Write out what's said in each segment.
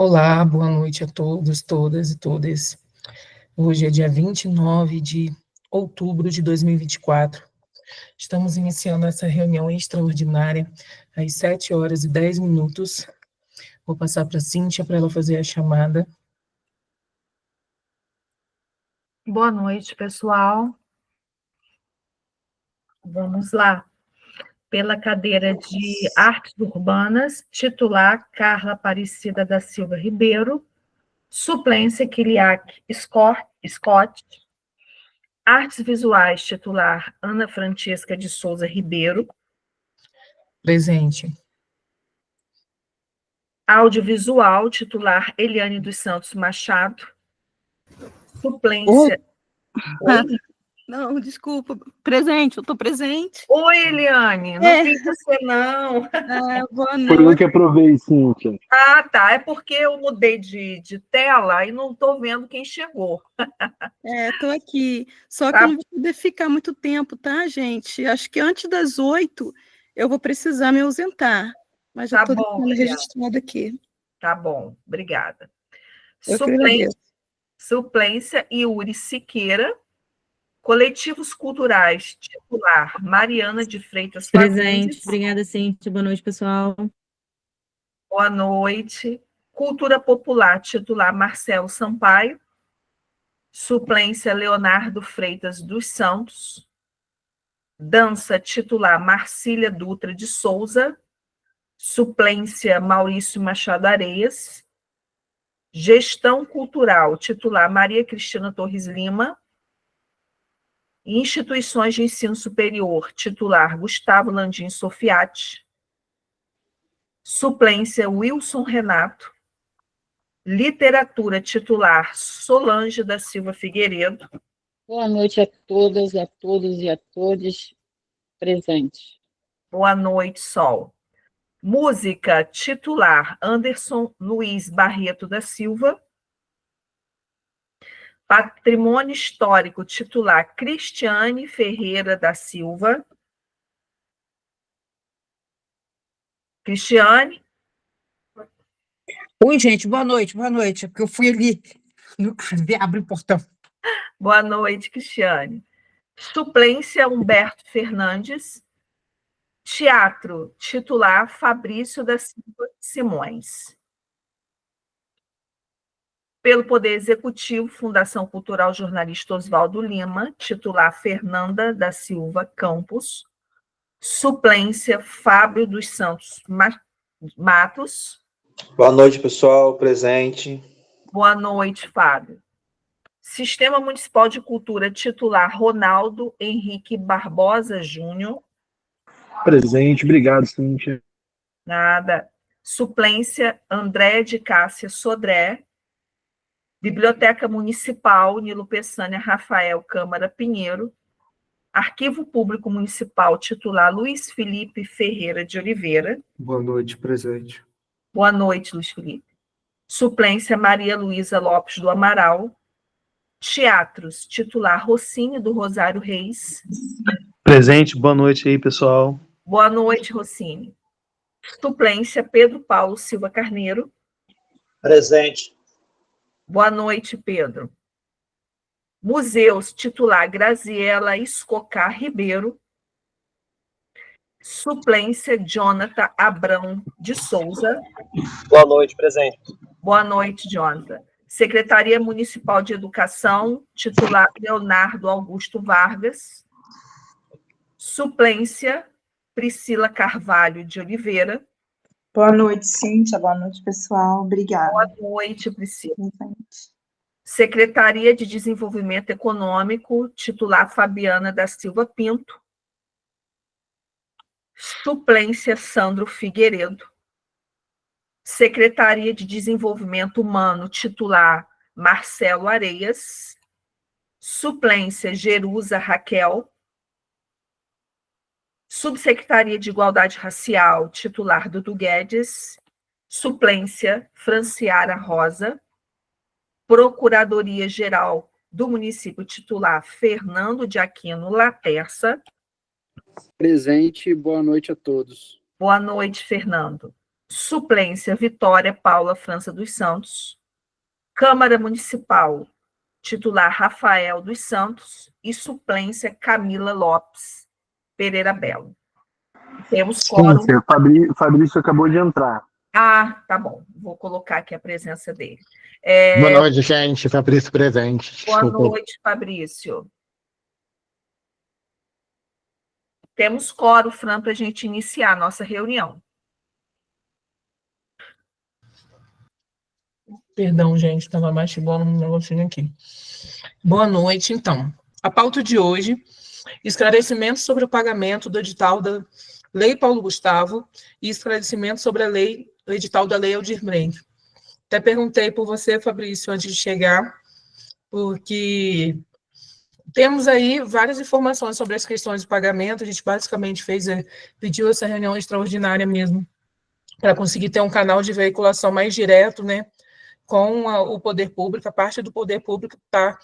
Olá, boa noite a todos, todas e todas. Hoje é dia 29 de outubro de 2024. Estamos iniciando essa reunião extraordinária às 7h10. Vou passar para a Cíntia para ela fazer a chamada. Boa noite, pessoal. Vamos lá. Pela cadeira de Artes Urbanas, titular Carla Aparecida da Silva Ribeiro, suplência Kiliak Scott, Artes Visuais, titular Ana Francesca de Souza Ribeiro, Presente. Audiovisual, titular Eliane dos Santos Machado, suplência... Não, desculpa, presente, eu estou presente. Oi, Eliane, não vi você, não. Boa noite. Foi eu que aprovei, Cíntia. Ah, tá, é porque eu mudei de tela e não estou vendo quem chegou. Estou aqui, só que Tá. eu não vou poder ficar muito tempo, tá, gente? Acho que antes das 8 eu vou precisar me ausentar, mas já estou deixando registrado aqui. Tá bom, obrigada. Eu que agradeço. Suplência Yuri Siqueira, Coletivos Culturais, titular Mariana de Freitas Presente. Fagundes. Obrigada, Cíntia. Boa noite, pessoal. Boa noite. Cultura Popular, titular Marcelo Sampaio. Suplência Leonardo Freitas dos Santos. Dança, titular Marcília Dutra de Souza. Suplência Maurício Machado Areias. Gestão Cultural, titular Maria Cristina Torres Lima. Instituições de Ensino Superior, titular Gustavo Landim Sofiati. Suplência Wilson Renato. Literatura, titular Solange da Silva Figueiredo. Boa noite a todas, a todos e a todos presentes. Boa noite, Sol. Música, titular Anderson Luiz Barreto da Silva. Patrimônio Histórico, titular Cristiane Ferreira da Silva. Cristiane? Oi, gente, boa noite, porque eu fui ali, abri o portão. Boa noite, Cristiane. Suplência Humberto Fernandes. Teatro, titular Fabrício da Silva Simões. Pelo Poder Executivo, Fundação Cultural Jornalista Oswaldo Lima, titular Fernanda da Silva Campos, suplência Fábio dos Santos Matos. Boa noite, pessoal, presente. Boa noite, Fábio. Sistema Municipal de Cultura, titular Ronaldo Henrique Barbosa Júnior. Presente, obrigado, Cíntia. Nada. Suplência André de Cássia Sodré. Biblioteca Municipal, Nilo Peçanha Rafael Câmara Pinheiro. Arquivo Público Municipal, titular Luiz Felipe Ferreira de Oliveira. Boa noite, presente. Boa noite, Luiz Felipe. Suplência Maria Luísa Lopes do Amaral. Teatros, titular Rocinha do Rosário Reis. Presente, boa noite aí, pessoal. Boa noite, Rocinha. Suplência Pedro Paulo Silva Carneiro. Presente. Boa noite, Pedro. Museus, titular Graziela Escocar Ribeiro. Suplência Jonathan Abrão de Souza. Boa noite, presente. Boa noite, Jonathan. Secretaria Municipal de Educação, titular Leonardo Augusto Vargas. Suplência Priscila Carvalho de Oliveira. Boa noite, Cíntia. Boa noite, pessoal. Obrigada. Boa noite, Priscila. Secretaria de Desenvolvimento Econômico, titular Fabiana da Silva Pinto. Suplência Sandro Figueiredo. Secretaria de Desenvolvimento Humano, titular Marcelo Areias. Suplência Jerusa Raquel. Subsecretaria de Igualdade Racial, titular Dudu Guedes. Suplência Franciara Rosa. Procuradoria-Geral do Município, titular Fernando de Aquino Laterça. Presente, boa noite a todos. Boa noite, Fernando. Suplência, Vitória Paula França dos Santos. Câmara Municipal, titular Rafael dos Santos. E suplência, Camila Lopes Pereira Belo. Temos quórum. Cíntia, Fabrício acabou de entrar. Ah, tá bom. Vou colocar aqui a presença dele. Boa noite, gente. Fabrício presente. Boa Desculpa. noite, Fabrício. Temos quórum, Fran, para a gente iniciar a nossa reunião. Perdão, gente, estava mastigando um negocinho aqui. Boa noite, então. A pauta de hoje, esclarecimento sobre o pagamento do edital da Lei Paulo Gustavo e esclarecimento sobre o edital da Lei Aldir Blanc. Até perguntei por você, Fabrício, antes de chegar, porque temos aí várias informações sobre as questões de pagamento. A gente basicamente pediu essa reunião extraordinária mesmo, para conseguir ter um canal de veiculação mais direto, né, com o poder público. A parte do poder público está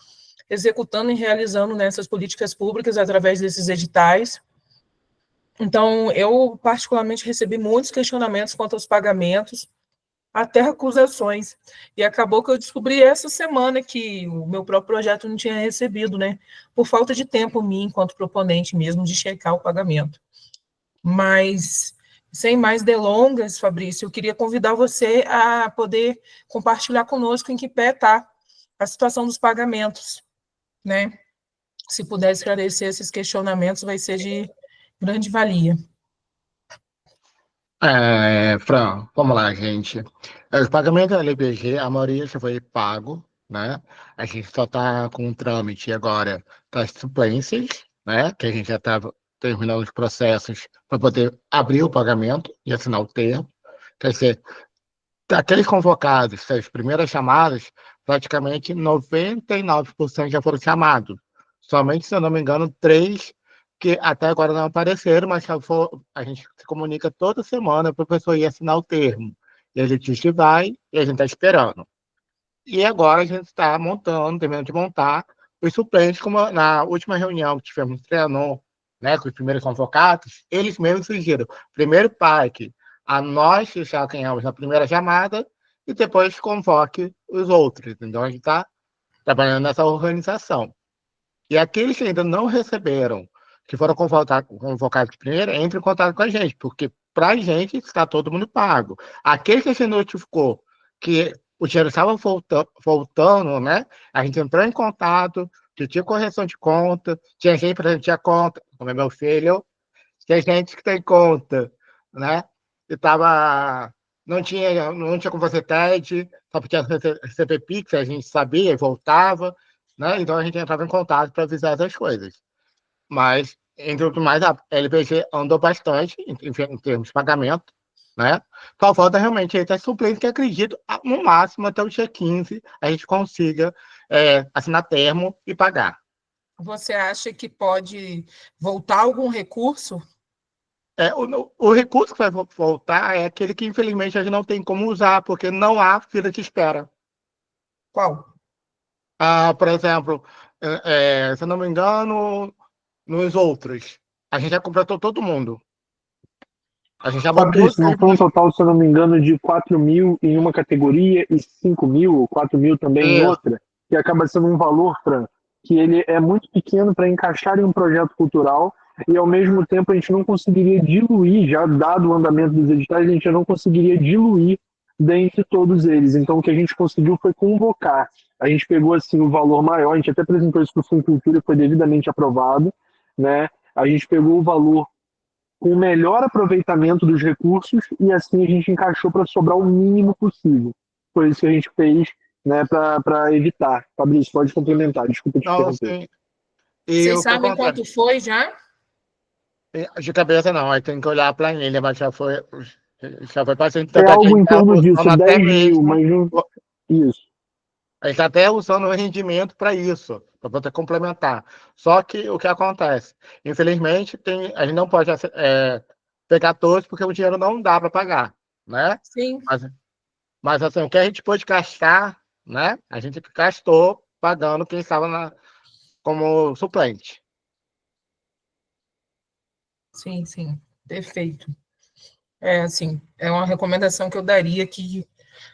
executando e realizando nessas políticas públicas através desses editais. Então, eu particularmente recebi muitos questionamentos quanto aos pagamentos, até acusações, e acabou que eu descobri essa semana que o meu próprio projeto não tinha recebido, né, por falta de tempo minha, enquanto proponente mesmo, de checar o pagamento. Mas, sem mais delongas, Fabrício, eu queria convidar você a poder compartilhar conosco em que pé está a situação dos pagamentos, né? Se puder esclarecer esses questionamentos, vai ser de grande valia. Fran, vamos lá, gente. Os pagamentos da LBG, a maioria já foi pago, né? A gente só está com o trâmite agora das suplências, né? Que a gente já está terminando os processos para poder abrir o pagamento e assinar o termo. Quer dizer, daqueles convocados, as primeiras chamadas, praticamente 99% já foram chamados. Somente, se eu não me engano, 3 que até agora não apareceram, mas a gente se comunica toda semana para a pessoa ir assinar o termo. E a gente vai e a gente está esperando. E agora a gente está terminando de montar os suplentes, como na última reunião que tivemos no Trianon, né, com os primeiros convocados, eles mesmos sugeriram, primeiro PAC, a nós que já ganhamos na primeira chamada, e depois convoque os outros. Então, a gente está trabalhando nessa organização. E aqueles que ainda não receberam, que foram convocados primeiro, entrem em contato com a gente, porque para a gente está todo mundo pago. Aquele que se notificou que o dinheiro estava voltando, né? A gente entrou em contato, que tinha correção de conta, tinha gente que tinha conta, como é meu filho, tinha gente que tem conta, né? E não tinha como fazer TED, só podia receber Pix, a gente sabia e voltava, né? Então a gente entrava em contato para avisar essas coisas. Mas, entre outros mais, a LBG andou bastante em termos de pagamento, né? Só falta realmente as suplências que acredito, no máximo, até o dia 15, a gente consiga assinar termo e pagar. Você acha que pode voltar algum recurso? O recurso que vai voltar é aquele que, infelizmente, a gente não tem como usar, porque não há fila de espera. Qual? Por exemplo, se eu não me engano, nos outros, a gente já completou todo mundo. A gente já Fabrício, não foi um total, se eu não me engano, de 4 mil em uma categoria e 5 mil, ou 4 mil também em outra, que acaba sendo um valor, Fran, que ele é muito pequeno para encaixar em um projeto cultural e, ao mesmo tempo, a gente não conseguiria diluir, já dado o andamento dos editais, a gente já não conseguiria diluir dentre todos eles. Então, o que a gente conseguiu foi convocar. A gente pegou, assim, o valor maior, a gente até apresentou isso para o Fundo Cultura e foi devidamente aprovado, né? A gente pegou o valor com o melhor aproveitamento dos recursos e assim a gente encaixou para sobrar o mínimo possível. Foi isso que a gente fez, né, para evitar. Fabrício, pode complementar, desculpa te interromper. Vocês sabem quanto foi já? De cabeça não, aí tem que olhar a planilha, mas já foi bastante. É algo em torno disso, 10 mil, mas não... Isso. A gente está até usando o rendimento para isso, para poder complementar. Só que o que acontece? Infelizmente, a gente não pode pegar todos, porque o dinheiro não dá para pagar, né? Sim. Mas assim, o que a gente pôde gastar, né? A gente gastou pagando quem estava como suplente. Sim, sim. Perfeito. assim, é uma recomendação que eu daria que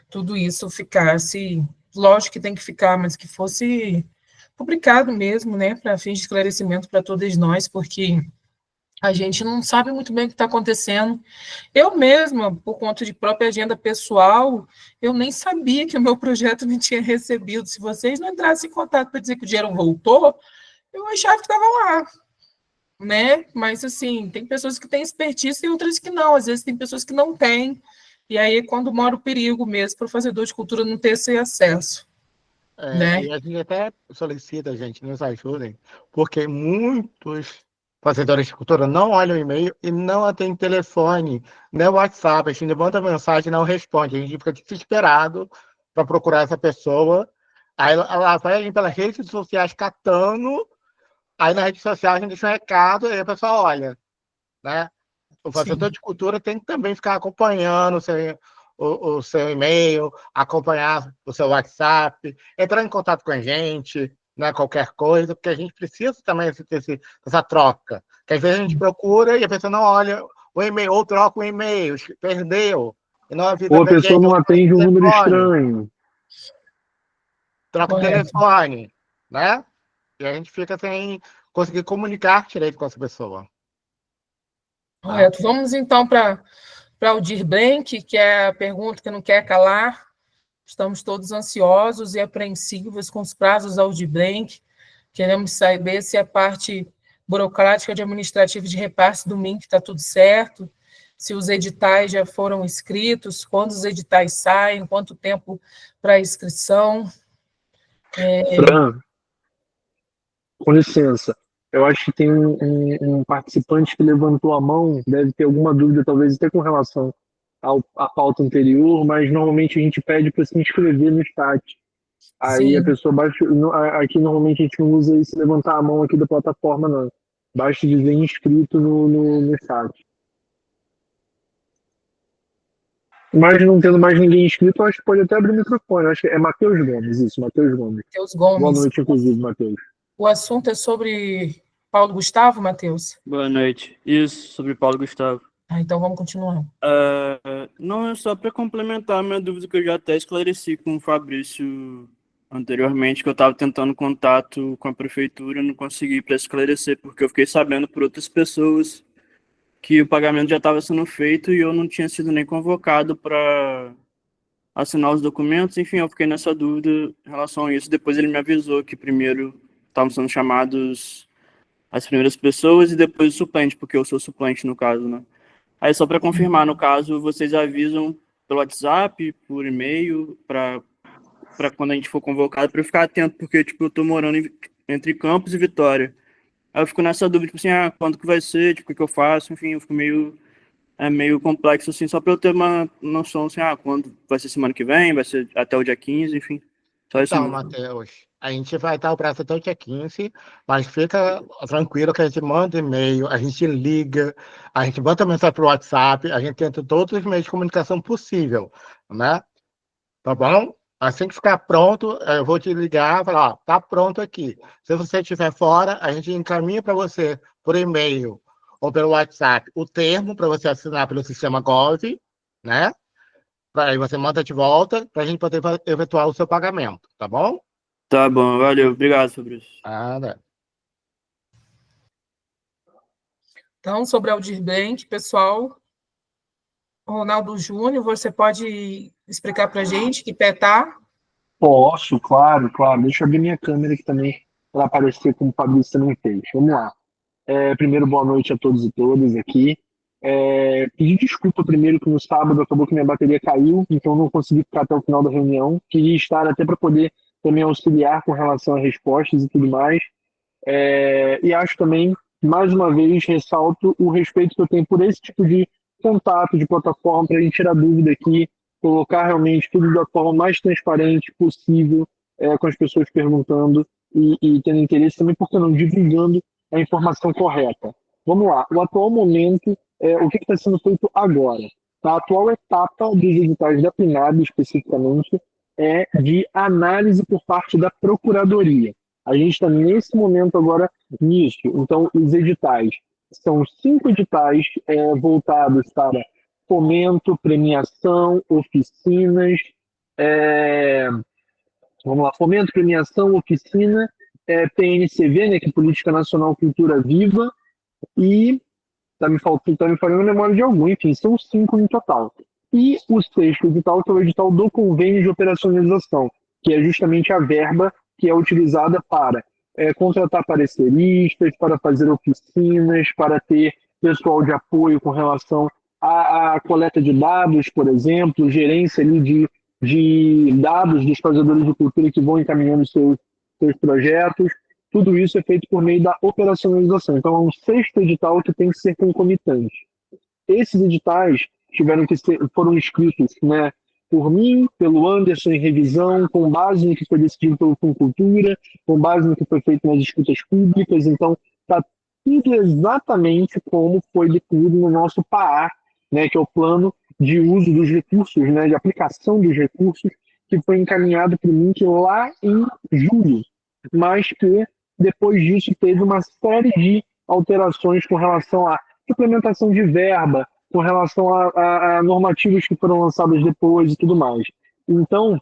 tudo isso ficasse, lógico que tem que ficar, mas que fosse publicado mesmo, né, para fins de esclarecimento para todos nós, porque a gente não sabe muito bem o que está acontecendo. Eu mesma, por conta de própria agenda pessoal, eu nem sabia que o meu projeto não tinha recebido. Se vocês não entrassem em contato para dizer que o dinheiro voltou, eu achava que estava lá, né? Mas, assim, tem pessoas que têm expertise e outras que não. Às vezes tem pessoas que não têm. E aí é quando mora o perigo mesmo para o fazedor de cultura não ter esse acesso. Né? E a gente até solicita, gente, nos ajudem, porque muitos fazedores de cultura não olham o e-mail e não atendem telefone, nem WhatsApp. A gente manda mensagem e não responde. A gente fica desesperado para procurar essa pessoa. Aí ela vai pelas redes sociais catando. Aí na rede social a gente deixa um recado e a pessoa olha, né? O fazedor de cultura tem que também ficar acompanhando o seu e-mail, acompanhar o seu WhatsApp, entrar em contato com a gente, né, qualquer coisa, porque a gente precisa também ter essa troca. Que às vezes a gente procura e a pessoa não olha o e-mail, ou troca o e-mail, perdeu. E não avisa ou a pessoa não atende um número estranho. Troca o telefone, né? E a gente fica sem conseguir comunicar direito com essa pessoa. Correto. Vamos então para o Dir Blank, que é a pergunta que não quer calar. Estamos todos ansiosos e apreensivos com os prazos ao Dir Blank. Queremos saber se a parte burocrática de administrativa de repasse do MINC está tudo certo, se os editais já foram escritos, quando os editais saem, quanto tempo para a inscrição. Fran, com licença. Eu acho que tem um participante que levantou a mão, deve ter alguma dúvida, talvez até com relação à pauta anterior, mas normalmente a gente pede para se inscrever no chat. Aí a pessoa baixa. Aqui normalmente a gente não usa isso, levantar a mão aqui da plataforma, não. Basta dizer inscrito no chat. Mas não tendo mais ninguém inscrito, eu acho que pode até abrir o microfone. Eu acho que é Matheus Gomes, isso, Matheus Gomes. Matheus Gomes. Boa noite, inclusive, Matheus. O assunto é sobre Paulo Gustavo, Matheus? Boa noite. Isso, sobre Paulo Gustavo. Então vamos continuar. Não, é só para complementar a minha dúvida que eu já até esclareci com o Fabrício anteriormente, que eu estava tentando contato com a prefeitura, não consegui para esclarecer, porque eu fiquei sabendo por outras pessoas que o pagamento já estava sendo feito e eu não tinha sido nem convocado para assinar os documentos. Enfim, eu fiquei nessa dúvida em relação a isso. Depois ele me avisou que primeiro estavam sendo chamados as primeiras pessoas e depois o suplente, porque eu sou suplente no caso, né? Aí só para confirmar, no caso, vocês avisam pelo WhatsApp, por e-mail, para quando a gente for convocado, para eu ficar atento, porque tipo, eu tô morando entre Campos e Vitória. Aí eu fico nessa dúvida, tipo assim, quando que vai ser, tipo, o que eu faço, enfim, eu fico meio complexo, assim, só para eu ter uma noção, assim, quando vai ser semana que vem, vai ser até o dia 15, enfim. Só isso Então, mesmo. Matheus, a gente vai estar o prazo até o dia 15, mas fica tranquilo que a gente manda e-mail, a gente liga, a gente manda mensagem para o WhatsApp, a gente tenta todos os meios de comunicação possível, né? Tá bom? Assim que ficar pronto, eu vou te ligar e falar, tá pronto aqui. Se você estiver fora, a gente encaminha para você por e-mail ou pelo WhatsApp o termo para você assinar pelo sistema Gov, né? Aí você manda de volta para a gente poder efetuar o seu pagamento, tá bom? Tá bom, valeu. Obrigado, Fabrício. Nada. Então, sobre a Aldir Blank, pessoal, Ronaldo Júnior, você pode explicar para a gente que pé tá? Posso, claro. Deixa eu abrir minha câmera aqui também, para aparecer como o Fabrício também fez. Vamos lá. Primeiro, boa noite a todos e todas aqui. Pedir desculpa primeiro que no sábado acabou que minha bateria caiu, então não consegui ficar até o final da reunião. Queria estar até para poder também auxiliar com relação a respostas e tudo mais. E acho também, mais uma vez, ressalto o respeito que eu tenho por esse tipo de contato de plataforma para a gente tirar dúvida aqui, colocar realmente tudo da forma mais transparente possível, com as pessoas perguntando e tendo interesse também, porque não divulgando a informação correta. Vamos lá, o atual momento, o que está sendo feito agora? A atual etapa dos editais da PNAD, especificamente, é de análise por parte da Procuradoria. A gente está nesse momento agora nisso. Então, os editais são 5 editais voltados para fomento, premiação, oficinas, vamos lá, fomento, premiação, oficina, PNCV, né, que é Política Nacional Cultura Viva, e tá me falando a memória de algum, enfim, são 5 no total. E o 6º edital, que é o edital do convênio de operacionalização, que é justamente a verba que é utilizada para contratar pareceristas, para fazer oficinas, para ter pessoal de apoio com relação à coleta de dados, por exemplo, gerência ali de dados dos fazedores de cultura que vão encaminhando seus projetos. Tudo isso é feito por meio da operacionalização. Então, é um 6º edital que tem que ser concomitante. Esses editais foram escritos, né, por mim, pelo Anderson em revisão, com base no que foi decidido pelo Funcultura, com base no que foi feito nas escutas públicas. Então, está tudo exatamente como foi definido no nosso PAA, né, que é o Plano de Uso dos Recursos, né, de aplicação dos recursos, que foi encaminhado para o MINC lá em julho, mas que depois disso teve uma série de alterações com relação à implementação de verba, com relação a normativas que foram lançadas depois e tudo mais. Então,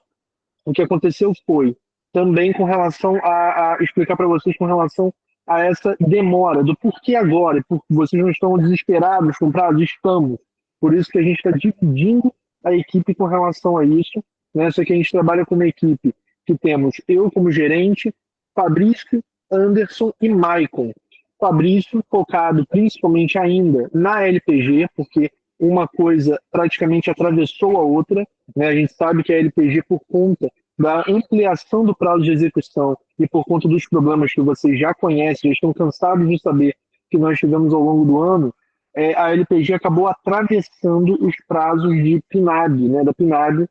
o que aconteceu foi também com relação a explicar para vocês com relação a essa demora, do porquê agora, porque vocês não estão desesperados com prazo, estamos. Por isso que a gente está dividindo a equipe com relação a isso, né? Só que a gente trabalha com uma equipe que temos eu como gerente, Fabrício, Anderson e Maicon. Fabrício focado principalmente ainda na LPG, porque uma coisa praticamente atravessou a outra, né? A gente sabe que a LPG, por conta da ampliação do prazo de execução e por conta dos problemas que vocês já conhecem, já estão cansados de saber que nós tivemos ao longo do ano, a LPG acabou atravessando os prazos de PNAD, né, da PNAD,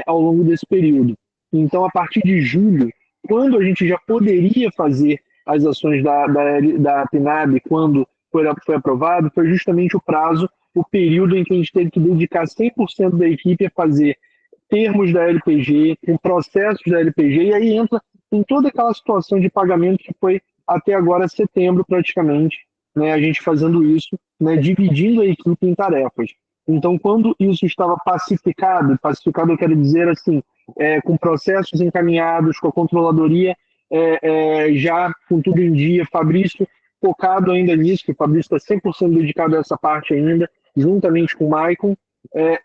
ao longo desse período. Então, a partir de julho, quando a gente já poderia fazer as ações da PNAD, quando foi aprovado, foi justamente o prazo, o período em que a gente teve que dedicar 100% da equipe a fazer termos da LPG, com processos da LPG, e aí entra em toda aquela situação de pagamento que foi até agora setembro praticamente, né, a gente fazendo isso, né, dividindo a equipe em tarefas. Então, quando isso estava pacificado eu quero dizer assim, com processos encaminhados, com a controladoria já com tudo em dia, Fabrício focado ainda nisso, que o Fabrício está 100% dedicado a essa parte ainda, juntamente com o Maicon,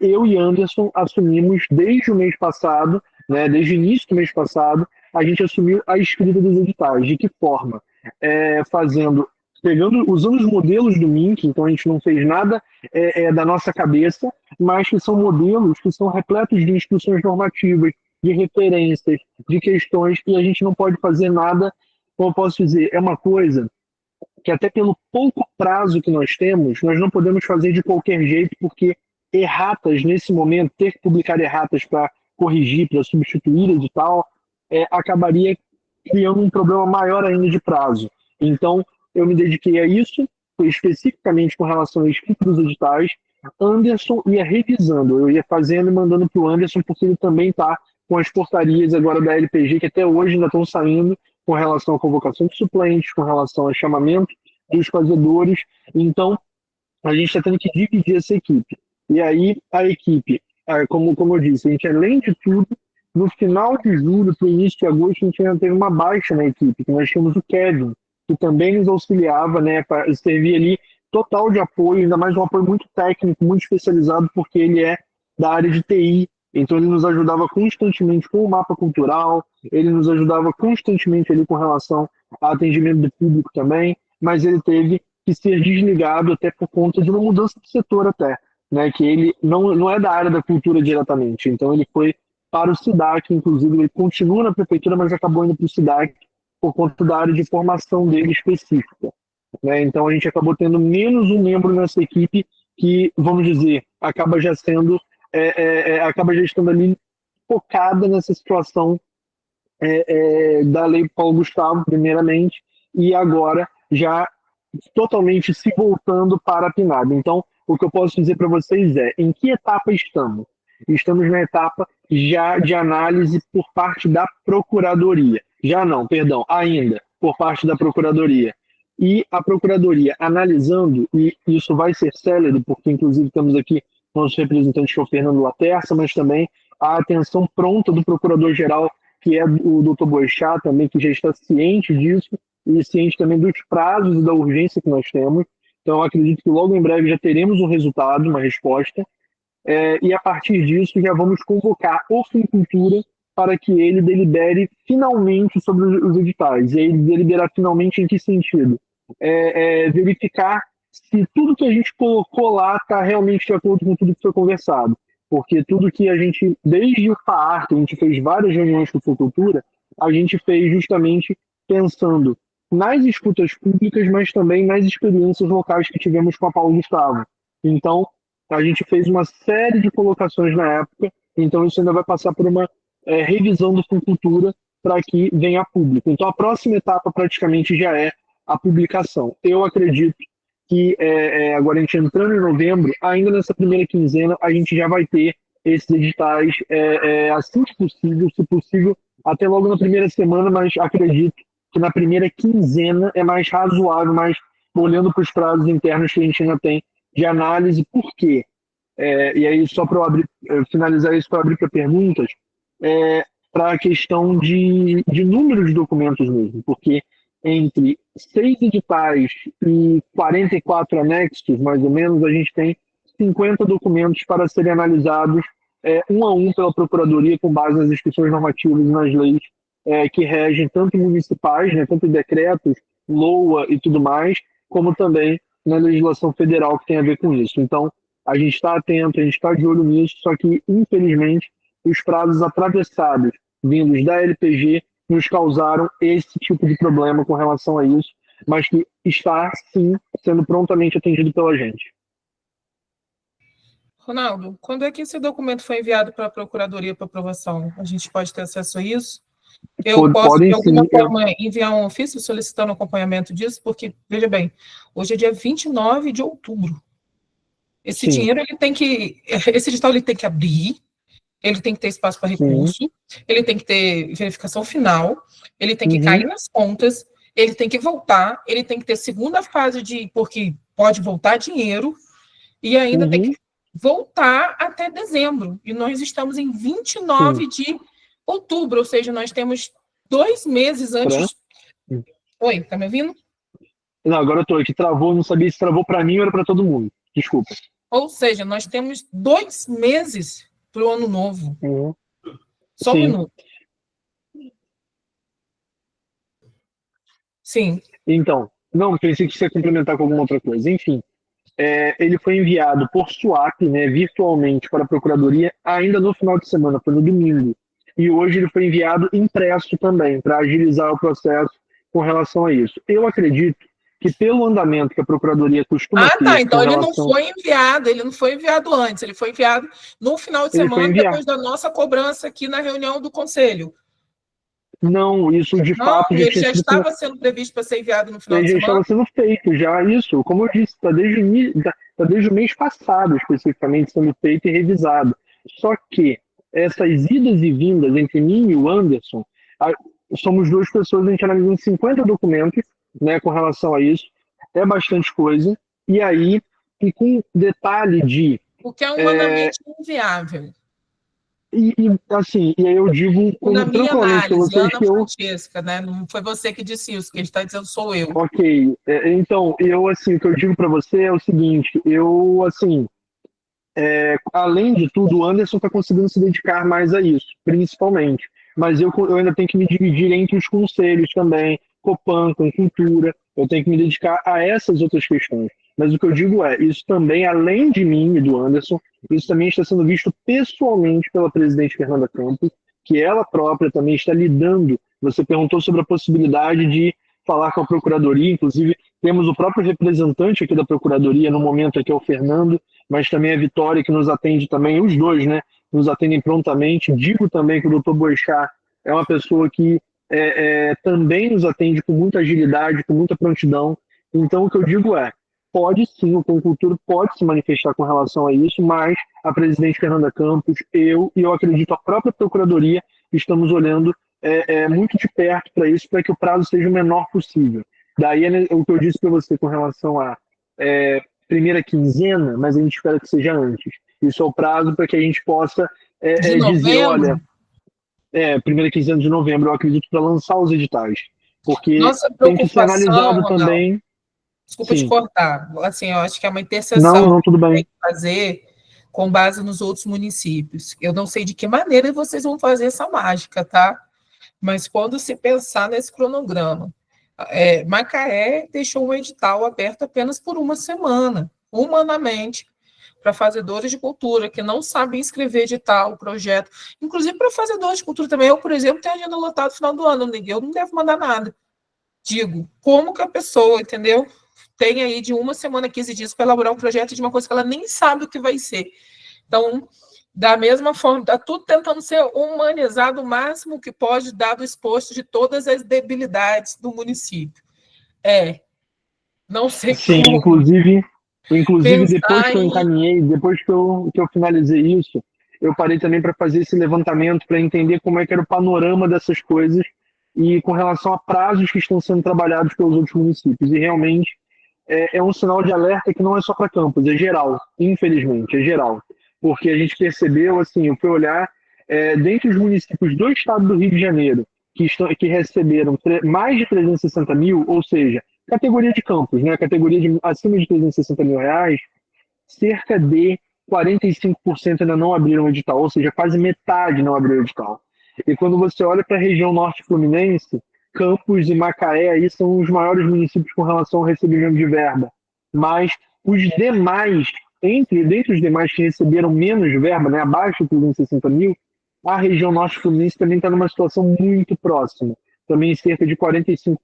eu e Anderson assumimos desde o mês passado, né, desde o início do mês passado, a gente assumiu a escrita dos editais. De que forma? Usando os modelos do MINC, então a gente não fez nada da nossa cabeça, mas que são modelos que são repletos de instruções normativas, de referências, de questões, e a gente não pode fazer nada, como eu posso dizer, é uma coisa que até pelo pouco prazo que nós temos, nós não podemos fazer de qualquer jeito, porque erratas nesse momento, ter que publicar erratas para corrigir, para substituir edital, acabaria criando um problema maior ainda de prazo. Então, eu me dediquei a isso, especificamente com relação à escrita dos editais. Anderson ia revisando, eu ia fazendo e mandando para o Anderson, porque ele também está com as portarias agora da LPG, que até hoje ainda estão saindo, com relação à convocação de suplentes, com relação ao chamamento dos fazedores. Então, a gente está tendo que dividir essa equipe. E aí, a equipe, como eu disse, a gente, além de tudo, no final de julho, para o início de agosto, a gente ainda teve uma baixa na equipe, que nós tínhamos o Kevin, que também nos auxiliava, né, para servir ali total de apoio, ainda mais um apoio muito técnico, muito especializado, porque ele é da área de TI, então ele nos ajudava constantemente com o mapa cultural, ele nos ajudava constantemente ali com relação ao atendimento do público também, mas ele teve que ser desligado até por conta de uma mudança de setor até, né, que ele não é da área da cultura diretamente, então ele foi para o SIDAC, inclusive ele continua na prefeitura, mas acabou indo para o SIDAC por conta da área de formação dele específica, né? Então a gente acabou tendo menos um membro nessa equipe que, vamos dizer, acaba já estando ali focada nessa situação da Lei Paulo Gustavo, primeiramente, e agora já totalmente se voltando para a PNAD. Então, o que eu posso dizer para vocês em que etapa estamos? Estamos na etapa já de análise por parte da Procuradoria. Ainda por parte da Procuradoria. E a Procuradoria analisando, e isso vai ser célere, porque inclusive temos aqui nosso representante, que é o Fernando Laterça, mas também a atenção pronta do procurador-geral, que é o Dr. Boechat, também, que já está ciente disso, e ciente também dos prazos e da urgência que nós temos. Então, eu acredito que logo em breve já teremos um resultado, uma resposta, e a partir disso já vamos convocar o Funcultura para que ele delibere finalmente sobre os editais. E ele deliberar finalmente em que sentido? Verificar se tudo que a gente colocou lá está realmente de acordo com tudo que foi conversado. Porque tudo que a gente, desde o FAAR, que a gente fez várias reuniões com a Funcultura, a gente fez justamente pensando nas escutas públicas, mas também nas experiências locais que tivemos com a Paulo Gustavo. Então, a gente fez uma série de colocações na época, então isso ainda vai passar por uma revisão do Funcultura para que venha a público. Então, a próxima etapa praticamente já é a publicação. Eu acredito que agora a gente entrando em novembro, ainda nessa primeira quinzena, a gente já vai ter esses editais assim que possível, se possível, até logo na primeira semana, mas acredito que na primeira quinzena é mais razoável, mas olhando para os prazos internos que a gente ainda tem de análise. Por quê? E aí, só para eu finalizar isso, para abrir para perguntas, para a questão de número de documentos mesmo, porque entre 6 editais e 44 anexos, mais ou menos, a gente tem 50 documentos para serem analisados um a um pela Procuradoria, com base nas inscrições normativas e nas leis que regem tanto municipais, né, tanto decretos, LOA e tudo mais, como também na legislação federal que tem a ver com isso. Então, a gente está atento, a gente está de olho nisso, só que, infelizmente, os prazos atravessados vindos da LPG nos causaram esse tipo de problema com relação a isso, mas que está, sim, sendo prontamente atendido pela gente. Ronaldo, quando é que esse documento foi enviado para a Procuradoria para aprovação? A gente pode ter acesso a isso? Eu posso, de alguma forma, enviar um ofício solicitando acompanhamento disso? Porque, veja bem, hoje é dia 29 de outubro. Esse dinheiro, esse edital ele tem que abrir, ele tem que ter espaço para recurso, ele tem que ter verificação final, ele tem que cair nas contas, ele tem que voltar, ele tem que ter segunda fase porque pode voltar dinheiro, e ainda tem que voltar até dezembro. E nós estamos em 29 de outubro, ou seja, nós temos 2 meses antes. Oi, tá me ouvindo? Não, agora eu tô aqui, travou, não sabia se travou para mim ou era para todo mundo. Desculpa. Ou seja, nós temos 2 meses para o ano novo. Só um minuto. Sim. Então, não, pensei que você ia complementar com alguma outra coisa. Enfim, ele foi enviado por SWAP, né, virtualmente para a Procuradoria, ainda no final de semana, foi no domingo. E hoje ele foi enviado impresso também, para agilizar o processo com relação a isso. Eu acredito que pelo andamento que a Procuradoria costuma ter... tá, então ele não foi enviado antes, ele foi enviado no final de semana, depois da nossa cobrança aqui na reunião do Conselho. Não, isso de fato... Ele já estava sendo previsto para ser enviado no final de semana? Já estava sendo feito, já isso, como eu disse, está desde o mês passado, especificamente, sendo feito e revisado. Só que essas idas e vindas entre mim e o Anderson, somos 2 pessoas, a gente analisando 50 documentos, né, com relação a isso, é bastante coisa, e com detalhe de... O que é humanamente inviável. E aí eu digo... Na minha análise, Ana Francesca, né, não foi você que disse isso, que ele está dizendo sou eu. Ok, então, o que eu digo para você é o seguinte, além de tudo, o Anderson está conseguindo se dedicar mais a isso, principalmente, mas eu ainda tenho que me dividir entre os conselhos também, Copan, com cultura, eu tenho que me dedicar a essas outras questões. Mas o que eu digo isso também, além de mim e do Anderson, isso também está sendo visto pessoalmente pela presidente Fernanda Campos, que ela própria também está lidando. Você perguntou sobre a possibilidade de falar com a Procuradoria, inclusive temos o próprio representante aqui da Procuradoria no momento aqui, é o Fernando, mas também a Vitória, que nos atende também, os dois, né, nos atendem prontamente. Digo também que o Dr. Boechat é uma pessoa que também nos atende com muita agilidade, com muita prontidão. Então, o que eu digo pode sim, o Concultura pode se manifestar com relação a isso, mas a presidente Fernanda Campos, eu acredito a própria Procuradoria, estamos olhando muito de perto para isso, para que o prazo seja o menor possível. Daí o que eu disse para você com relação à primeira quinzena, mas a gente espera que seja antes. Isso é o prazo para que a gente possa De dizer, novembro? olha, primeira quinzena de novembro, eu acredito, para lançar os editais. Porque Nossa tem que ser preocupação, analisado Ronaldo, também. desculpa te Sim. cortar, assim, eu acho que é uma Não, interseção tudo que tem bem. que fazer com base nos outros municípios. Eu não sei de que maneira vocês vão fazer essa mágica, tá? Mas quando se pensar nesse cronograma, Macaé deixou o edital aberto apenas por uma semana, humanamente, para fazedores de cultura que não sabem escrever edital, projeto, inclusive para fazedores de cultura também. Eu, por exemplo, tenho agenda lotada no final do ano, eu não devo mandar nada. Digo, como que a pessoa, entendeu? Tem aí de uma semana, 15 dias para elaborar um projeto de uma coisa que ela nem sabe o que vai ser. Então, da mesma forma, está tudo tentando ser humanizado o máximo que pode, dado o exposto de todas as debilidades do município. Não sei Sim, como inclusive depois pensar que eu encaminhei, depois que eu finalizei isso, eu parei também para fazer esse levantamento, para entender como é que era o panorama dessas coisas e com relação a prazos que estão sendo trabalhados pelos outros municípios. E realmente é um sinal de alerta que não é só para Campos, é geral, infelizmente, é geral. Porque a gente percebeu, assim, eu fui olhar, dentre os municípios do estado do Rio de Janeiro, que receberam mais de 360 mil, ou seja, categoria de Campos, né, categoria de acima de 360 mil reais, cerca de 45% ainda não abriram o edital, ou seja, quase metade não abriu o edital. E quando você olha para a região norte fluminense, Campos e Macaé aí são os maiores municípios com relação ao recebimento de verba. Mas os demais, dentre os demais que receberam menos verba, né, abaixo de 360 mil, a região norte fluminense também está numa situação muito próxima. Também cerca de 45%,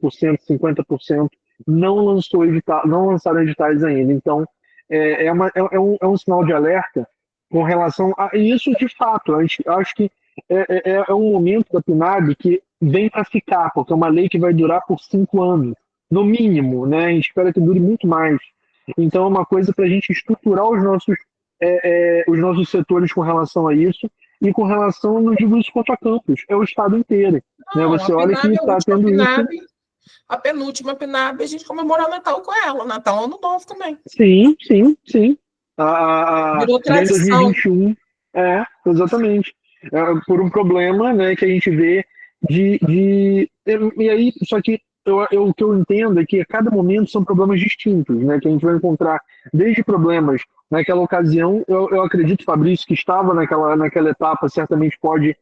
50% não lançaram editais ainda. Então, é um sinal de alerta com relação a isso de fato. Acho que é um momento da PNAD que vem para ficar, porque é uma lei que vai durar por 5 anos, no mínimo, né? A gente espera que dure muito mais. Então, é uma coisa para a gente estruturar os nossos setores com relação a isso, e com relação, não digo isso quanto a Campos, é o estado inteiro. Não, né? Você olha que está tendo isso. A penúltima PNAB, a gente comemora o Natal com ela, Natal Ano Novo também. Sim. Virou Já em tradição. 2021, exatamente. Por um problema, né, que a gente vê e aí, só que o que eu entendo é que a cada momento são problemas distintos, né, que a gente vai encontrar desde problemas naquela ocasião. Eu acredito, Fabrício, que estava naquela etapa, certamente pode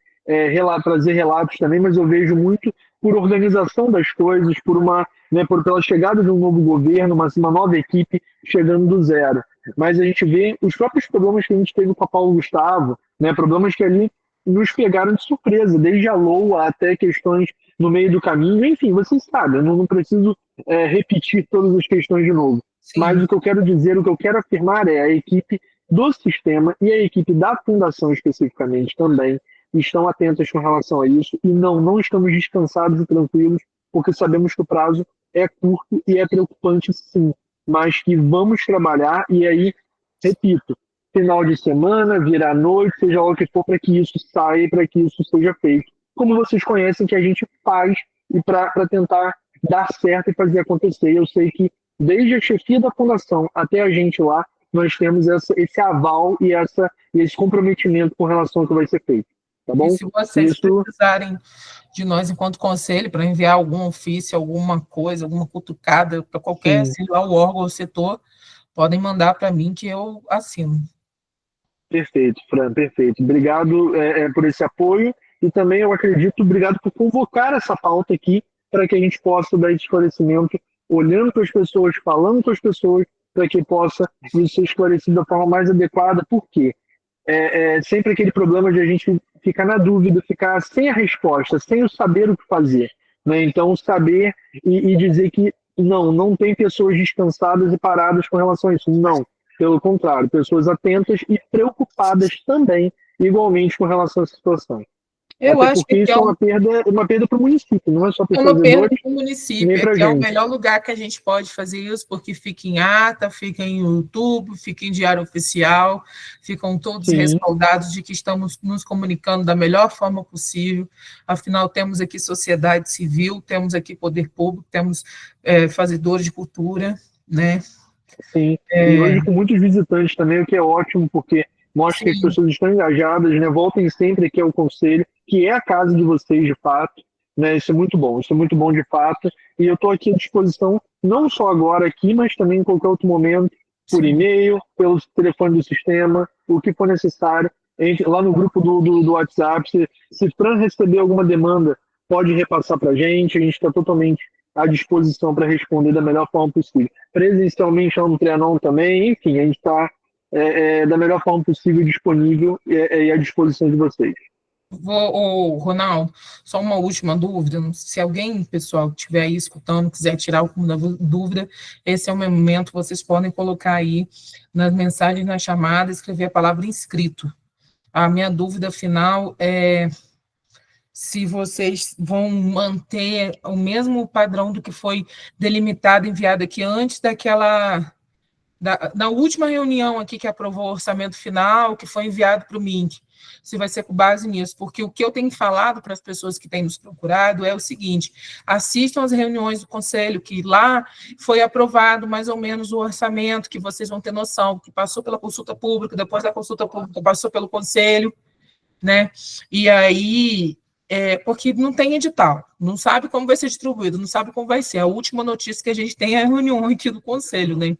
trazer relatos também, mas eu vejo muito por organização das coisas, pela chegada de um novo governo, uma nova equipe chegando do zero. Mas a gente vê os próprios problemas que a gente teve com a Paulo Gustavo, né, problemas que ali nos pegaram de surpresa, desde a LOA até questões no meio do caminho. Enfim, vocês sabem, eu não preciso repetir todas as questões de novo. Sim. Mas o que eu quero dizer, o que eu quero afirmar é a equipe do sistema e a equipe da fundação especificamente também estão atentas com relação a isso e não estamos descansados e tranquilos, porque sabemos que o prazo é curto e é preocupante sim, mas que vamos trabalhar. E aí, repito, final de semana, virar noite, seja lá o que for, para que isso saia, para que isso seja feito, como vocês conhecem que a gente faz, e para tentar dar certo e fazer acontecer. Eu sei que desde a chefia da fundação até a gente lá, nós temos esse aval e esse comprometimento com relação ao que vai ser feito. Tá bom? E se vocês precisarem de nós enquanto conselho para enviar algum ofício, alguma coisa, alguma cutucada para qualquer o órgão ou setor, podem mandar para mim que eu assino. Perfeito, Fran, perfeito. Obrigado por esse apoio e também eu acredito, obrigado por convocar essa pauta aqui para que a gente possa dar esse esclarecimento, olhando para as pessoas, falando com as pessoas, para que possa isso ser esclarecido da forma mais adequada. Por quê? Sempre aquele problema de a gente ficar na dúvida, ficar sem a resposta, sem o saber o que fazer. Né? Então, saber e dizer que não tem pessoas descansadas e paradas com relação a isso. Não, pelo contrário, pessoas atentas e preocupadas também, igualmente, com relação a essa situação. Eu acho porque que isso é uma perda para o município, não é só para os uma perda fazedores, para o município, é o melhor lugar que a gente pode fazer isso, porque fica em ata, fica em YouTube, fica em diário oficial, ficam todos respaldados de que estamos nos comunicando da melhor forma possível. Afinal, temos aqui sociedade civil, temos aqui poder público, temos fazedores de cultura, né? Sim, e hoje com muitos visitantes também, o que é ótimo, porque mostra que as Sim. pessoas estão engajadas, né? Voltem sempre aqui ao conselho, que é a casa de vocês, de fato, né? Isso é muito bom de fato, e eu estou aqui à disposição, não só agora aqui, mas também em qualquer outro momento, por e-mail, pelo telefone do sistema, o que for necessário. Lá no grupo do WhatsApp, se Fran receber alguma demanda, pode repassar para a gente está totalmente à disposição para responder da melhor forma possível. Presencialmente lá no Trianon também, enfim, a gente está da melhor forma possível disponível e à disposição de vocês. Ronaldo, só uma última dúvida, se alguém, pessoal, que estiver aí escutando, quiser tirar alguma dúvida, esse é o meu momento, vocês podem colocar aí nas mensagens, na chamada, escrever a palavra inscrito. A minha dúvida final é se vocês vão manter o mesmo padrão do que foi delimitado, enviado aqui antes da última reunião aqui que aprovou o orçamento final, que foi enviado para o MINC, se vai ser com base nisso, porque o que eu tenho falado para as pessoas que têm nos procurado é o seguinte: assistam às reuniões do Conselho, que lá foi aprovado mais ou menos o orçamento, que vocês vão ter noção, que passou pela consulta pública, depois da consulta pública passou pelo Conselho, né? E aí, porque não tem edital, não sabe como vai ser distribuído, não sabe como vai ser. A última notícia que a gente tem é a reunião aqui do Conselho, né?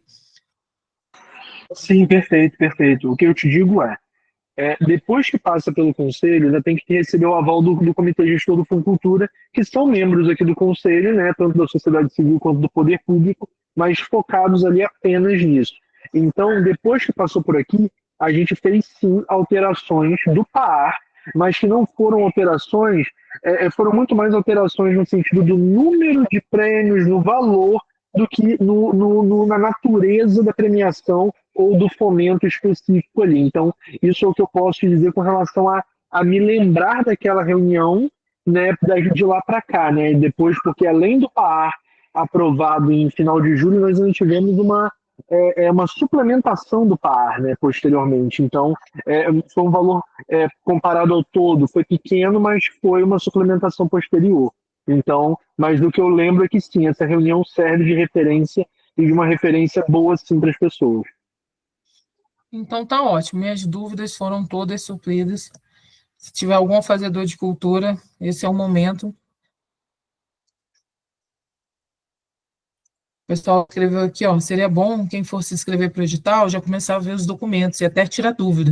Sim, perfeito. O que eu te digo depois que passa pelo Conselho, ainda tem que receber o aval do Comitê Gestor do Funcultura, que são membros aqui do Conselho, né, tanto da sociedade civil quanto do poder público, mas focados ali apenas nisso. Então, depois que passou por aqui, a gente fez sim alterações do PAR, mas que não foram alterações, foram muito mais alterações no sentido do número de prêmios, no valor, do que na natureza da premiação ou do fomento específico ali. Então, isso é o que eu posso te dizer com relação a me lembrar daquela reunião, né, de lá para cá, né, depois, porque além do PAR aprovado em final de julho, nós ainda tivemos uma suplementação do PAR, né, posteriormente. Então, foi um valor, comparado ao todo, foi pequeno, mas foi uma suplementação posterior. Então, mas do que eu lembro é que sim, essa reunião serve de referência e de uma referência boa, sim, para as pessoas. Então tá ótimo, minhas dúvidas foram todas supridas. Se tiver algum fazedor de cultura, esse é o momento. O pessoal escreveu aqui, seria bom quem for se inscrever para o edital já começar a ver os documentos e até tirar dúvida.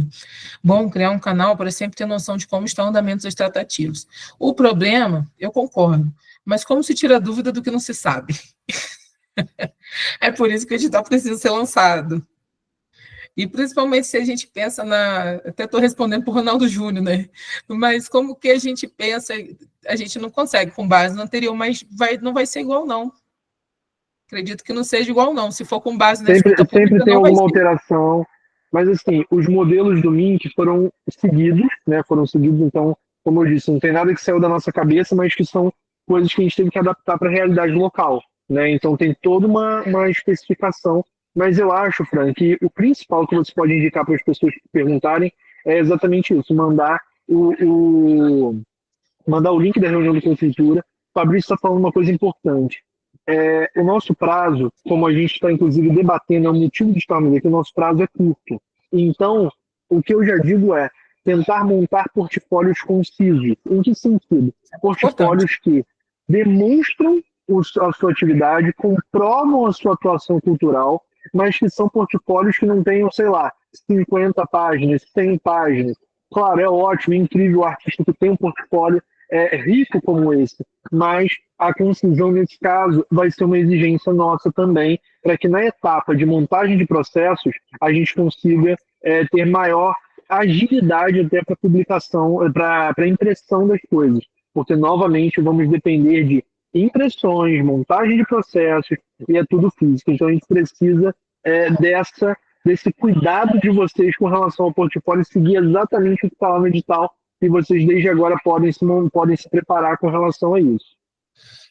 Bom criar um canal para sempre ter noção de como estão os andamentos das tratativas. O problema, eu concordo, mas como se tira dúvida do que não se sabe? É por isso que o edital precisa ser lançado. E principalmente se a gente pensa até estou respondendo para o Ronaldo Júnior, né? Mas como que a gente pensa, a gente não consegue com base no anterior, mas não vai ser igual, não. Acredito que não seja igual, não. Se for com base na escuta pública, sempre tem não alguma alteração, mas assim, os modelos do MINC foram seguidos, né? Então, como eu disse, não tem nada que saiu da nossa cabeça, mas que são coisas que a gente teve que adaptar para a realidade local, né? Então tem toda uma especificação. Mas eu acho, Fran, que o principal que você pode indicar para as pessoas que perguntarem é exatamente isso, mandar o link da reunião de prefeitura. O Fabrício está falando uma coisa importante. O nosso prazo, como a gente está inclusive debatendo, é o motivo de estarmos aqui, o nosso prazo é curto. Então, o que eu já digo é tentar montar portfólios concisos. Em que sentido? Portfólios que demonstram a sua atividade, comprovam a sua atuação cultural, mas que são portfólios que não tenham, 50 páginas, 100 páginas. Claro, é ótimo, é incrível o artista que tem um portfólio rico como esse, mas a concisão nesse caso vai ser uma exigência nossa também, para que na etapa de montagem de processos a gente consiga ter maior agilidade até para publicação, para impressão das coisas, porque novamente vamos depender de impressões, montagem de processos, e é tudo físico. Então a gente precisa desse cuidado de vocês com relação ao portfólio, seguir exatamente o que está lá no edital, e vocês desde agora podem se preparar com relação a isso.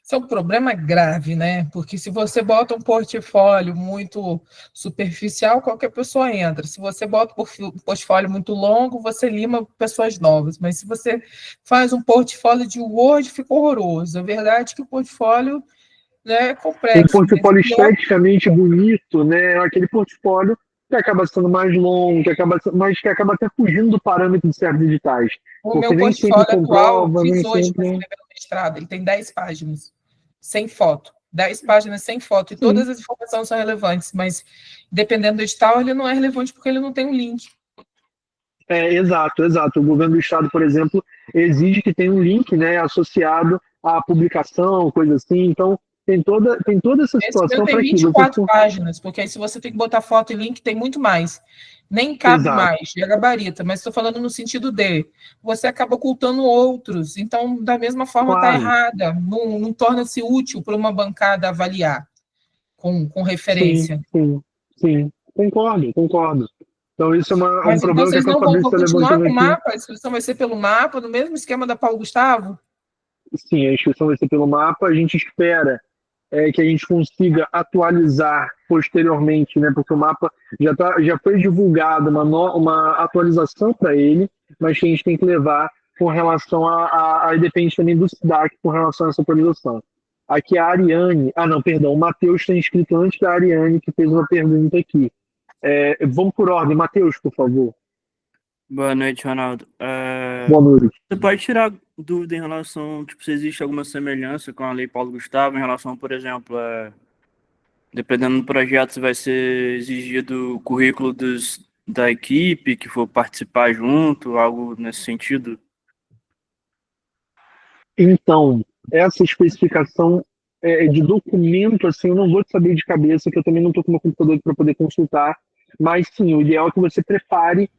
Isso é um problema grave, né? Porque se você bota um portfólio muito superficial, qualquer pessoa entra. Se você bota um portfólio muito longo, você lima pessoas novas. Mas se você faz um portfólio de Word, fica horroroso. A verdade é que o portfólio, né, é complexo. Um portfólio esteticamente bonito, né? Aquele portfólio que acaba sendo mais longo, mas que acaba até fugindo do parâmetro de certos editais. O meu Porque nem sempre portfólio atual, comprova, nem fiz hoje para sempre. escrever no mestrado, ele tem 10 páginas, sem foto. 10 páginas sem foto, e Sim. todas as informações são relevantes, mas dependendo do edital, ele não é relevante porque ele não tem um link. Exato. O governo do estado, por exemplo, exige que tenha um link, né, associado à publicação, coisa assim. Então, tem toda essa Esse meu situação tem para que você... 24 páginas, porque aí se você tem que botar foto e link, tem muito mais. Nem cabe Exato. mais, já gabarita, mas estou falando no sentido de você acaba ocultando outros, então, da mesma forma, está Claro. errada, não torna-se útil para uma bancada avaliar com referência. Sim. Concordo. Então, isso é um Mas então problema que vocês a não vão Fabrício está continuar levantando com o aqui. mapa? A inscrição vai ser pelo mapa, no mesmo esquema da Paulo Gustavo? Sim, a inscrição vai ser pelo mapa. A gente espera que a gente consiga atualizar posteriormente, né? Porque o mapa já foi divulgado uma atualização para ele, mas que a gente tem que levar com relação aí depende também do SIDAC com relação a essa atualização. Aqui a Ariane, o Matheus está inscrito antes da Ariane, que fez uma pergunta aqui. Vamos por ordem, Matheus, por favor. Boa noite, Ronaldo. Boa noite. Você pode tirar dúvida em relação, tipo, se existe alguma semelhança com a Lei Paulo Gustavo em relação, por exemplo, dependendo do projeto, se vai ser exigido o currículo da equipe que for participar junto, algo nesse sentido? Então, essa especificação de documento, assim, eu não vou te saber de cabeça, que eu também não estou com o meu computador para poder consultar, mas sim, o ideal é que você prepare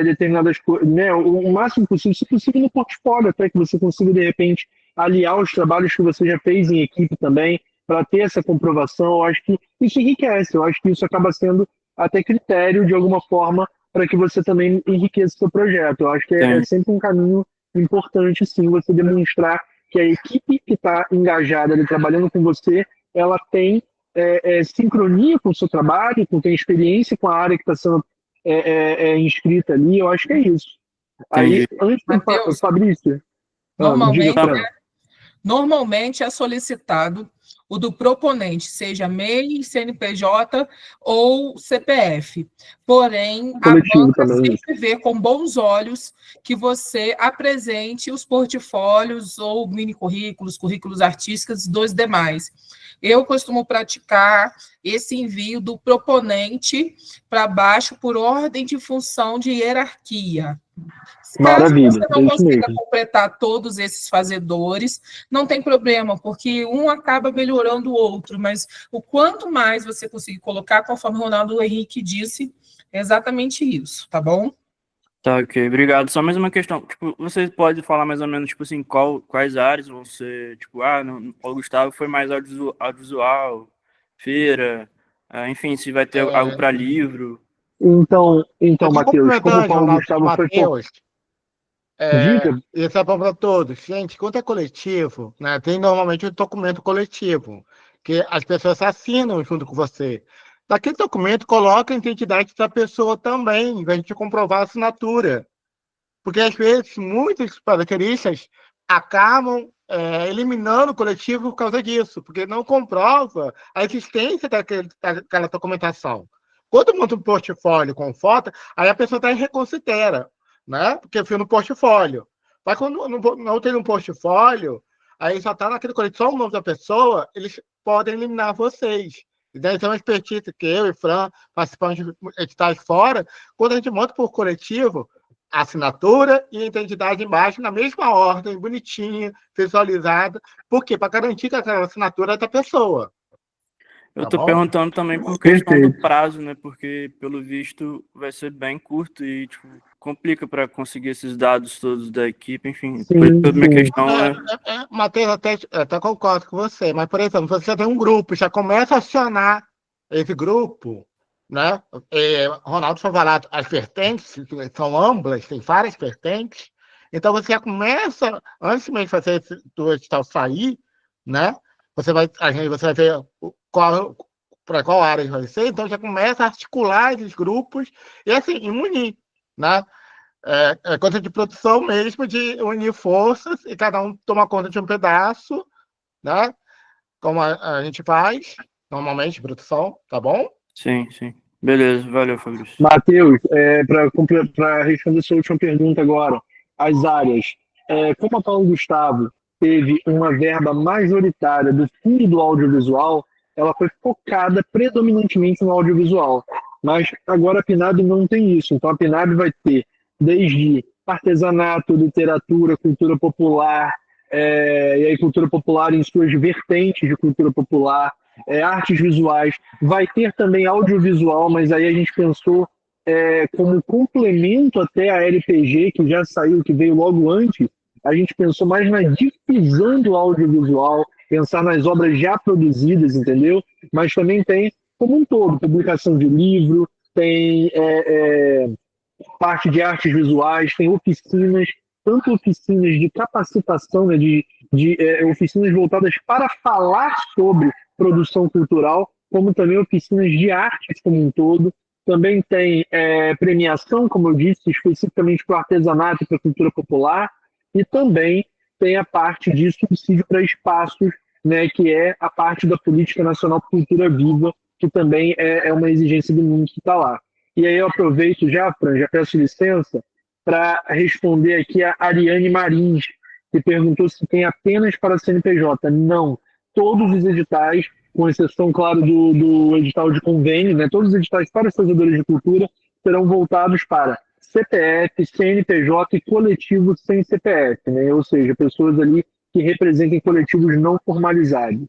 determinadas coisas, né, o máximo possível, se possível no portfólio, até que você consiga, de repente, aliar os trabalhos que você já fez em equipe também, para ter essa comprovação. Eu acho que isso enriquece, eu acho que isso acaba sendo até critério, de alguma forma, para que você também enriqueça o seu projeto. Eu acho que é sempre um caminho importante, sim, você demonstrar que a equipe que está engajada ali, trabalhando com você, ela tem sincronia com o seu trabalho, tem experiência com a área que está sendo inscrita ali. Eu acho que é isso. Aí, antes do Fabrício, Normalmente é solicitado o do proponente, seja MEI, CNPJ ou CPF. Porém, a banca sempre vê com bons olhos que você apresente os portfólios ou mini-currículos, currículos artísticos dos demais. Eu costumo praticar esse envio do proponente para baixo por ordem de função de hierarquia. Maravilha, Caso você não consiga completar todos esses fazedores, não tem problema, porque um acaba melhorando o outro, mas o quanto mais você conseguir colocar, conforme o Ronaldo Henrique disse, é exatamente isso, tá bom? Tá, ok, obrigado. Só mais uma questão, tipo, você pode falar mais ou menos, tipo assim, quais áreas vão ser, tipo, no Paulo Gustavo foi mais audiovisual, feira, enfim, se vai ter algo para livro. Então Matheus, como o Paulo Gustavo foi... Isso é bom para todos. Gente, quando é coletivo, né, tem normalmente um documento coletivo, que as pessoas assinam junto com você. Naquele documento, coloca a identidade da pessoa também, em vez de comprovar a assinatura. Porque, às vezes, muitas características acabam eliminando o coletivo por causa disso, porque não comprova a existência daquela documentação. Quando monta um portfólio com foto, aí a pessoa reconsidera, né? Porque foi no portfólio. Mas quando não tem um portfólio, aí só está naquele coletivo, só o nome da pessoa, eles podem eliminar vocês. Então, a expertise que eu e Fran participamos de editais fora, quando a gente monta por coletivo, a assinatura e a identidade embaixo na mesma ordem, bonitinha, visualizada. Por quê? Para garantir que aquela assinatura é da pessoa. Eu estou perguntando também por questão do prazo, né? Porque, pelo visto, vai ser bem curto e tipo, complica para conseguir esses dados todos da equipe, enfim. Minha questão Matheus, até concordo com você, mas, por exemplo, você tem um grupo, já começa a acionar esse grupo, né? Ronaldo foi falar, as vertentes são amplas, tem várias vertentes, então você já começa, antes mesmo de fazer o edital sair, né? Você vai ver para qual área vai ser, então já começa a articular esses grupos e, assim, unir, né? É coisa de produção mesmo, de unir forças e cada um toma conta de um pedaço, né? Como a gente faz, normalmente, produção, tá bom? Sim. Beleza, valeu, Fabrício. Matheus, para responder sua última pergunta agora, as áreas. Como a Paulo Gustavo teve uma verba majoritária do fundo do audiovisual, ela foi focada predominantemente no audiovisual. Mas agora a PNAD não tem isso. Então a PNAD vai ter desde artesanato, literatura, cultura popular, e aí cultura popular em suas vertentes de cultura popular, artes visuais, vai ter também audiovisual, mas aí a gente pensou como complemento até a LPG, que já saiu, que veio logo antes, a gente pensou mais na difusão do audiovisual, pensar nas obras já produzidas, entendeu? Mas também tem, como um todo, publicação de livro, tem parte de artes visuais, tem oficinas, tanto oficinas de capacitação, né, de oficinas voltadas para falar sobre produção cultural, como também oficinas de artes como um todo. Também tem premiação, como eu disse, especificamente para o artesanato e para a cultura popular, e também tem a parte de subsídio para espaços, né, que é a parte da Política Nacional de Cultura Viva, que também é uma exigência do mundo que está lá. E aí eu aproveito já, Fran, já peço licença, para responder aqui a Ariane Marins, que perguntou se tem apenas para a CNPJ. Não. Todos os editais, com exceção, claro, do edital de convênio, né, todos os editais para os fazedores de cultura serão voltados para CPF, CNPJ e coletivos sem CPF, né, ou seja, pessoas ali que representem coletivos não formalizados.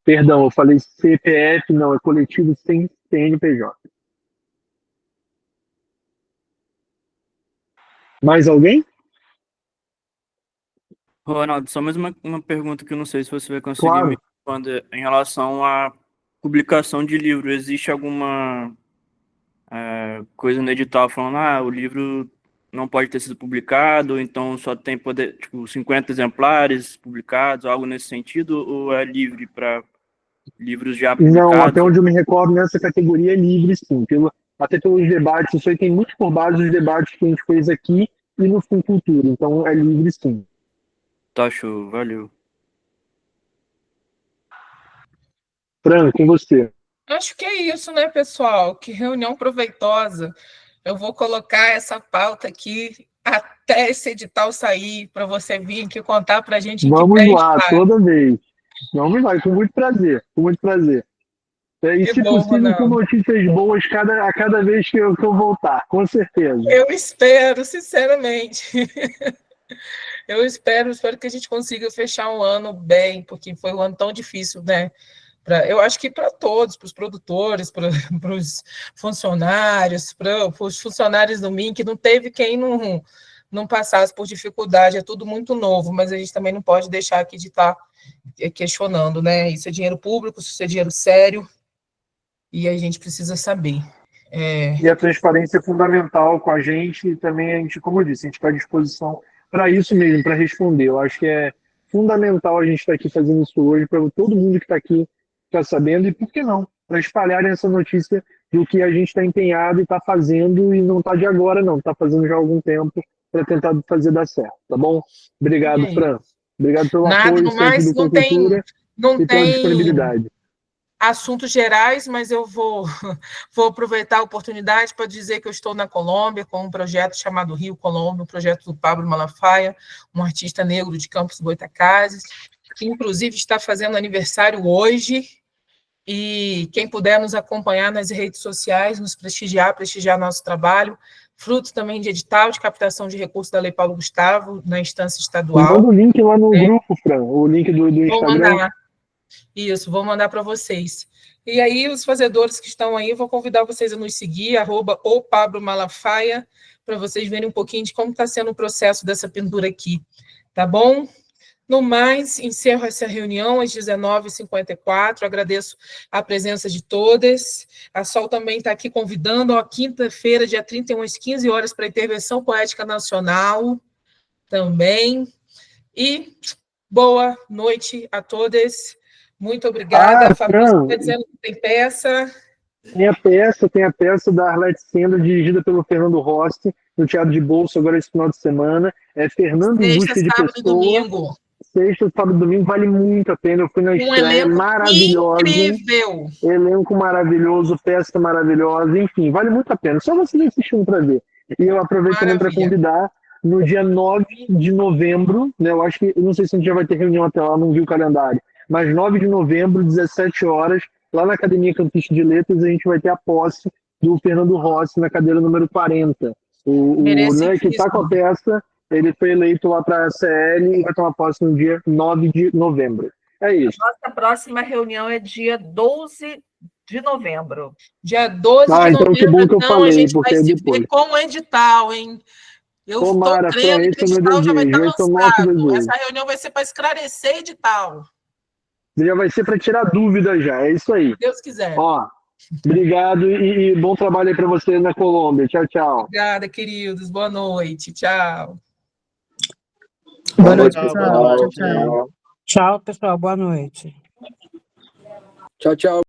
Perdão, eu falei CPF, não, é coletivo sem CNPJ. Mais alguém? Ronaldo, só mais uma pergunta que eu não sei se você vai conseguir Claro. me responder. Em relação à publicação de livro, existe alguma coisa no edital falando o livro não pode ter sido publicado, ou então só tem poder, tipo, 50 exemplares publicados, algo nesse sentido, ou é livre para livros já publicados? Não, até onde eu me recordo, nessa categoria é livre, sim. Até pelos debates, isso aí tem muito por base dos debates que a gente fez aqui e no Fim Cultura, então é livre, sim. Tá, show, valeu. Fran, com você. Acho que é isso, né, pessoal? Que reunião proveitosa. Eu vou colocar essa pauta aqui até esse edital sair, para você vir aqui contar para a gente. Vamos lá, toda vez. Vamos lá, com muito prazer, com muito prazer. E, se possível, com notícias boas a cada vez que eu voltar, com certeza. Eu espero, sinceramente. Eu espero que a gente consiga fechar um ano bem, porque foi um ano tão difícil, né? Eu acho que para todos, para os produtores, para os funcionários, para os funcionários do MINC, não teve quem não passasse por dificuldade, é tudo muito novo, mas a gente também não pode deixar aqui de estar questionando, né? Isso é dinheiro público, isso é dinheiro sério, e a gente precisa saber. E a transparência é fundamental com a gente, e também a gente, como eu disse, a gente está à disposição para isso mesmo, para responder. Eu acho que é fundamental a gente estar aqui fazendo isso hoje, para todo mundo que está aqui ficar sabendo, e por que não? Para espalharem essa notícia do que a gente está empenhado e está fazendo, e não está de agora, não, está fazendo já há algum tempo para tentar fazer dar certo, tá bom? Obrigado, Fran. Obrigado pelo apoio, sempre do Cultura e pela disponibilidade. Assuntos gerais, mas eu vou aproveitar a oportunidade para dizer que eu estou na Colômbia com um projeto chamado Rio Colômbia, um projeto do Pablo Malafaia, um artista negro de Campos Goytacazes, que inclusive está fazendo aniversário hoje, e quem puder nos acompanhar nas redes sociais, nos prestigiar nosso trabalho, fruto também de edital de captação de recursos da Lei Paulo Gustavo, na instância estadual. Manda o link lá no grupo, Fran, o link do Instagram. Mandar. Isso, vou mandar para vocês. E aí, os fazedores que estão aí, vou convidar vocês a nos seguir, @opablo_malafaia, para vocês verem um pouquinho de como está sendo o processo dessa pintura aqui, tá bom? No mais, encerro essa reunião às 19h54, agradeço a presença de todas. A Sol também está aqui convidando, quinta-feira, dia 31, às 15 horas, para a Intervenção Poética Nacional também. E boa noite a todas. Muito obrigada. Fabrício está dizendo que tem peça. Tem a peça da Arlete Senda, dirigida pelo Fernando Rossi, no Teatro de Bolso, agora esse final de semana. É Fernando em Busca de Pessoa. Domingo. sexta, sábado e domingo, vale muito a pena. Eu fui na estreia, elenco maravilhosa. incrível. Elenco maravilhoso, peça maravilhosa, enfim, vale muito a pena. Só vocês assistindo para ver. E eu aproveito também para convidar no dia 9 de novembro, né? Eu acho que, eu não sei se a gente já vai ter reunião até lá, não vi o calendário, mas 9 de novembro, 17 horas, lá na Academia Campista de Letras, a gente vai ter a posse do Fernando Rossi na cadeira número 40. Né, que está com a peça, ele foi eleito lá para a CL e vai tomar posse no dia 9 de novembro. É isso. Nossa próxima reunião é dia 12 de novembro. Dia 12 de novembro, então que bom que eu falei, a gente vai porque se depois. ver com o edital, hein? Eu Tomara, estou crendo que o esse é o meu edital já vai estar desejo, esse é o nosso lançado. desejo. Essa reunião vai ser para esclarecer edital. Já vai ser para tirar dúvida já, é isso aí. Se Deus quiser. Ó, obrigado e bom trabalho aí para você na Colômbia. Tchau, tchau. Obrigada, queridos. Boa noite. Tchau. Boa noite, pessoal. Tchau, tchau. Tchau, pessoal. Boa noite. Tchau, tchau.